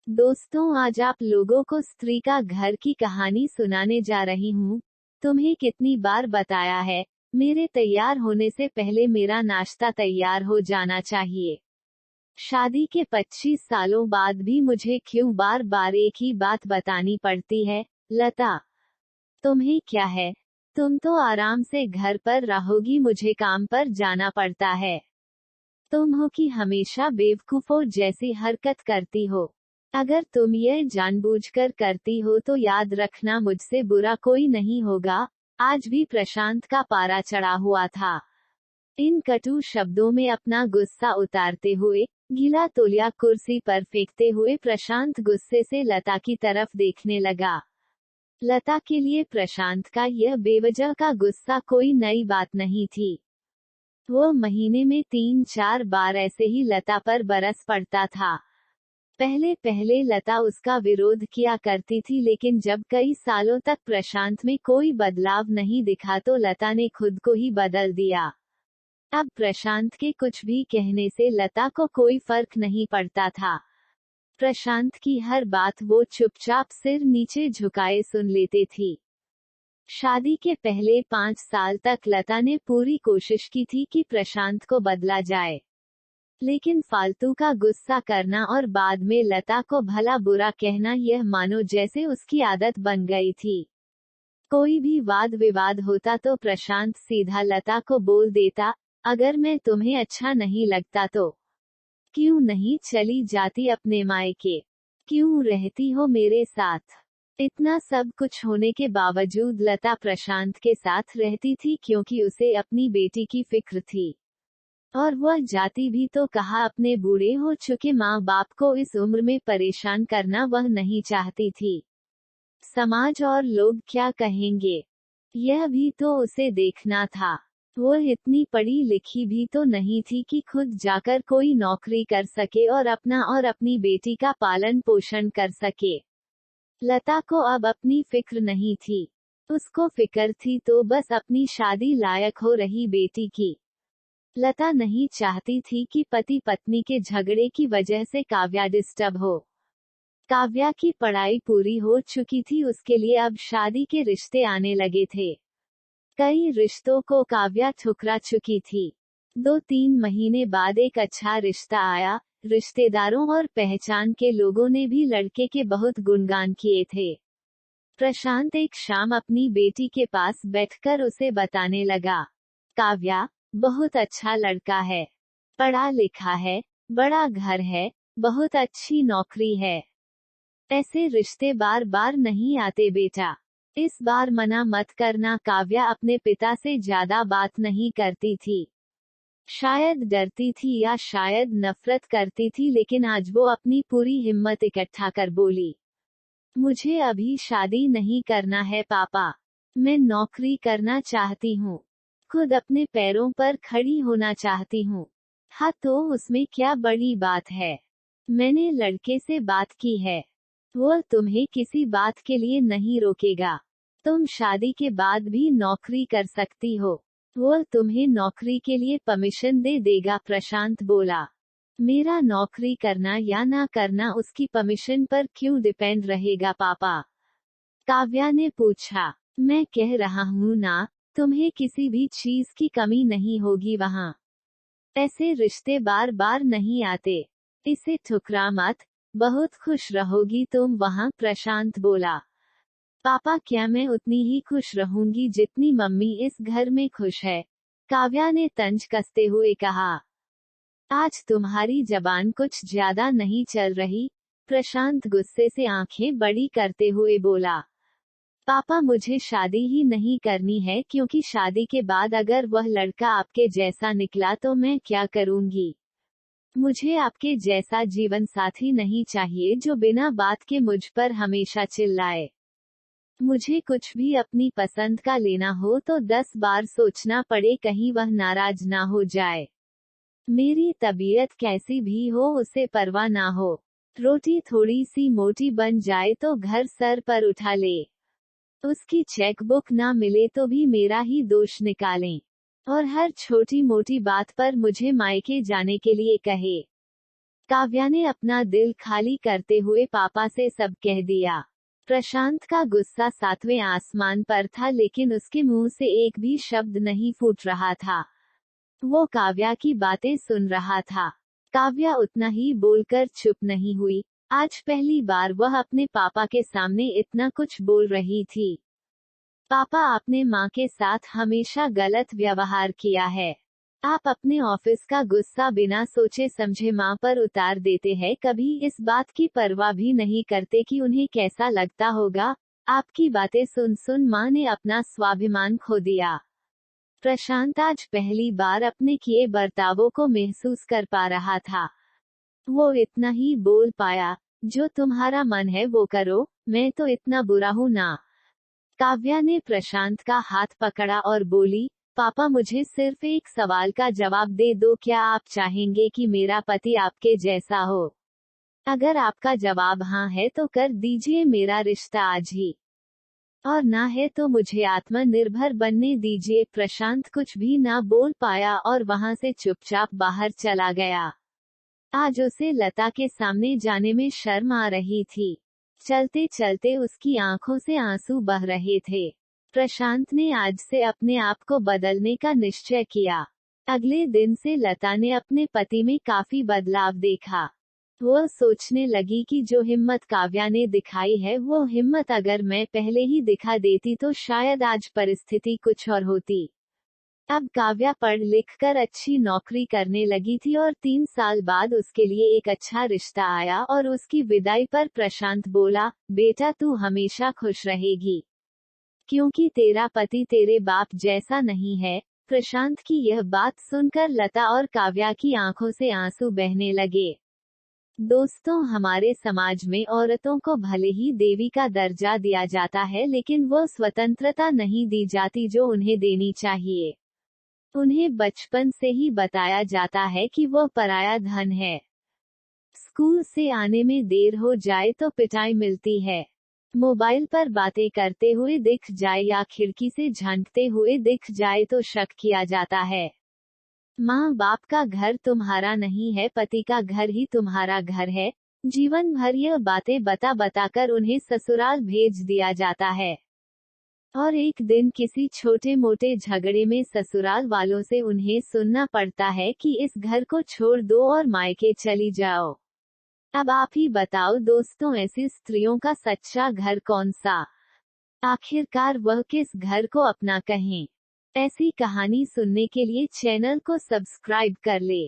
दोस्तों, आज आप लोगों को स्त्री का घर की कहानी सुनाने जा रही हूँ। तुम्हें कितनी बार बताया है, मेरे तैयार होने से पहले मेरा नाश्ता तैयार हो जाना चाहिए। शादी के 25 सालों बाद भी मुझे क्यों बार बार एक ही बात बतानी पड़ती है? लता, तुम्हें क्या है? तुम तो आराम से घर पर रहोगी, मुझे काम पर जाना पड़ता है। तुम हो कि हमेशा बेवकूफों जैसी हरकत करती हो। अगर तुम यह जानबूझकर करती हो तो याद रखना, मुझसे बुरा कोई नहीं होगा। आज भी प्रशांत का पारा चढ़ा हुआ था। इन कटु शब्दों में अपना गुस्सा उतारते हुए, गीला तौलिया कुर्सी पर फेंकते हुए प्रशांत गुस्से से लता की तरफ देखने लगा। लता के लिए प्रशांत का यह बेवजह का गुस्सा कोई नई बात नहीं थी। वो महीने में 3-4 बार ऐसे ही लता पर बरस पड़ता था। पहले पहले लता उसका विरोध किया करती थी, लेकिन जब कई सालों तक प्रशांत में कोई बदलाव नहीं दिखा तो लता ने खुद को ही बदल दिया। अब प्रशांत के कुछ भी कहने से लता को कोई फर्क नहीं पड़ता था। प्रशांत की हर बात वो चुपचाप सिर नीचे झुकाए सुन लेती थी। शादी के पहले 5 साल तक लता ने पूरी कोशिश की थी कि प्रशांत को बदला जाए, लेकिन फालतू का गुस्सा करना और बाद में लता को भला बुरा कहना, यह मानो जैसे उसकी आदत बन गई थी। कोई भी वाद विवाद होता तो प्रशांत सीधा लता को बोल देता, अगर मैं तुम्हें अच्छा नहीं लगता तो क्यों नहीं चली जाती अपने मायके? क्यों रहती हो मेरे साथ? इतना सब कुछ होने के बावजूद लता प्रशांत के साथ रहती थी क्योंकि उसे अपनी बेटी की फिक्र थी। और वह जाती भी तो कहा, अपने बूढ़े हो चुके माँ बाप को इस उम्र में परेशान करना वह नहीं चाहती थी। समाज और लोग क्या कहेंगे, यह भी तो उसे देखना था। वह इतनी पढ़ी लिखी भी तो नहीं थी कि खुद जाकर कोई नौकरी कर सके और अपना और अपनी बेटी का पालन पोषण कर सके। लता को अब अपनी फिक्र नहीं थी। उसको फिक्र थी तो बस अपनी शादी लायक हो रही बेटी की। लता नहीं चाहती थी कि पति पत्नी के झगड़े की वजह से काव्या डिस्टर्ब हो। काव्या की पढ़ाई पूरी हो चुकी थी, उसके लिए अब शादी के रिश्ते आने लगे थे। कई रिश्तों को काव्या ठुकरा चुकी थी। 2-3 महीने बाद एक अच्छा रिश्ता आया। रिश्तेदारों और पहचान के लोगों ने भी लड़के के बहुत गुणगान किए थे। प्रशांत एक शाम अपनी बेटी के पास बैठकर उसे बताने लगा, काव्या, बहुत अच्छा लड़का है, पढ़ा लिखा है, बड़ा घर है, बहुत अच्छी नौकरी है। ऐसे रिश्ते बार बार नहीं आते बेटा, इस बार मना मत करना। काव्या अपने पिता से ज्यादा बात नहीं करती थी। शायद डरती थी या शायद नफरत करती थी, लेकिन आज वो अपनी पूरी हिम्मत इकट्ठा कर बोली, मुझे अभी शादी नहीं करना है पापा। मैं नौकरी करना चाहती हूँ, खुद अपने पैरों पर खड़ी होना चाहती हूँ। हाँ तो उसमें क्या बड़ी बात है? मैंने लड़के से बात की है, वो तुम्हें किसी बात के लिए नहीं रोकेगा। तुम शादी के बाद भी नौकरी कर सकती हो, वो तुम्हें नौकरी के लिए परमिशन दे देगा। प्रशांत बोला, मेरा नौकरी करना या ना करना उसकी परमिशन पर क्यों डिपेंड रहेगा पापा? काव्या ने पूछा, मैं कह रहा हूँ ना, तुम्हें किसी भी चीज की कमी नहीं होगी वहाँ। ऐसे रिश्ते बार बार नहीं आते, इसे ठुकरा मत, बहुत खुश रहोगी तुम वहाँ। प्रशांत बोला, पापा क्या मैं उतनी ही खुश रहूंगी जितनी मम्मी इस घर में खुश है? काव्या ने तंज कसते हुए कहा, आज तुम्हारी जबान कुछ ज्यादा नहीं चल रही। प्रशांत गुस्से से आंखें बड़ी करते हुए बोला, पापा मुझे शादी ही नहीं करनी है, क्योंकि शादी के बाद अगर वह लड़का आपके जैसा निकला तो मैं क्या करूंगी? मुझे आपके जैसा जीवन साथी नहीं चाहिए जो बिना बात के मुझ पर हमेशा चिल्लाए। मुझे कुछ भी अपनी पसंद का लेना हो तो 10 बार सोचना पड़े, कहीं वह नाराज ना हो जाए। मेरी तबीयत कैसी भी हो उसे परवाह ना हो। रोटी थोड़ी सी मोटी बन जाए तो घर सर पर उठा ले। उसकी चेकबुक ना मिले तो भी मेरा ही दोष निकालें, और हर छोटी मोटी बात पर मुझे मायके जाने के लिए कहे। काव्या ने अपना दिल खाली करते हुए पापा से सब कह दिया। प्रशांत का गुस्सा 7वें आसमान पर था, लेकिन उसके मुंह से एक भी शब्द नहीं फूट रहा था। वो काव्या की बातें सुन रहा था। काव्या उतना ही बोलकर चुप नहीं हुई। आज पहली बार वह अपने पापा के सामने इतना कुछ बोल रही थी। पापा, आपने माँ के साथ हमेशा गलत व्यवहार किया है। आप अपने ऑफिस का गुस्सा बिना सोचे समझे माँ पर उतार देते हैं, कभी इस बात की परवाह भी नहीं करते कि उन्हें कैसा लगता होगा। आपकी बातें सुन सुन माँ ने अपना स्वाभिमान खो दिया। प्रशांत आज पहली बार अपने किए बर्तावों को महसूस कर पा रहा था। वो इतना ही बोल पाया, जो तुम्हारा मन है वो करो, मैं तो इतना बुरा हूँ ना। काव्या ने प्रशांत का हाथ पकड़ा और बोली, पापा, मुझे सिर्फ एक सवाल का जवाब दे दो, क्या आप चाहेंगे कि मेरा पति आपके जैसा हो? अगर आपका जवाब हाँ है तो कर दीजिए मेरा रिश्ता आज ही, और ना है तो मुझे आत्मनिर्भर बनने दीजिए। प्रशांत कुछ भी ना बोल पाया और वहां से चुपचाप बाहर चला गया। आज उसे लता के सामने जाने में शर्म आ रही थी। चलते चलते उसकी आंखों से आंसू बह रहे थे। प्रशांत ने आज से अपने आप को बदलने का निश्चय किया। अगले दिन से लता ने अपने पति में काफी बदलाव देखा। वह सोचने लगी कि जो हिम्मत काव्या ने दिखाई है, वो हिम्मत अगर मैं पहले ही दिखा देती तो शायद आज परिस्थिति कुछ और होती। अब काव्या पढ़ लिख कर अच्छी नौकरी करने लगी थी और 3 साल बाद उसके लिए एक अच्छा रिश्ता आया और उसकी विदाई पर प्रशांत बोला, बेटा तू हमेशा खुश रहेगी, क्योंकि तेरा पति तेरे बाप जैसा नहीं है। प्रशांत की यह बात सुनकर लता और काव्या की आंखों से आंसू बहने लगे। दोस्तों, हमारे समाज में औरतों को भले ही देवी का दर्जा दिया जाता है, लेकिन वो स्वतंत्रता नहीं दी जाती जो उन्हें देनी चाहिए। उन्हें बचपन से ही बताया जाता है कि वो पराया धन है। स्कूल से आने में देर हो जाए तो पिटाई मिलती है। मोबाइल पर बातें करते हुए दिख जाए या खिड़की से झांकते हुए दिख जाए तो शक किया जाता है। माँ बाप का घर तुम्हारा नहीं है, पति का घर ही तुम्हारा घर है। जीवन भर यह बातें बता बताकर उन्हें ससुराल भेज दिया जाता है, और एक दिन किसी छोटे मोटे झगड़े में ससुराल वालों से उन्हें सुनना पड़ता है कि इस घर को छोड़ दो और मायके चली जाओ। अब आप ही बताओ दोस्तों, ऐसी स्त्रियों का सच्चा घर कौन सा? आखिरकार वह किस घर को अपना कहें? ऐसी कहानी सुनने के लिए चैनल को सब्सक्राइब कर ले।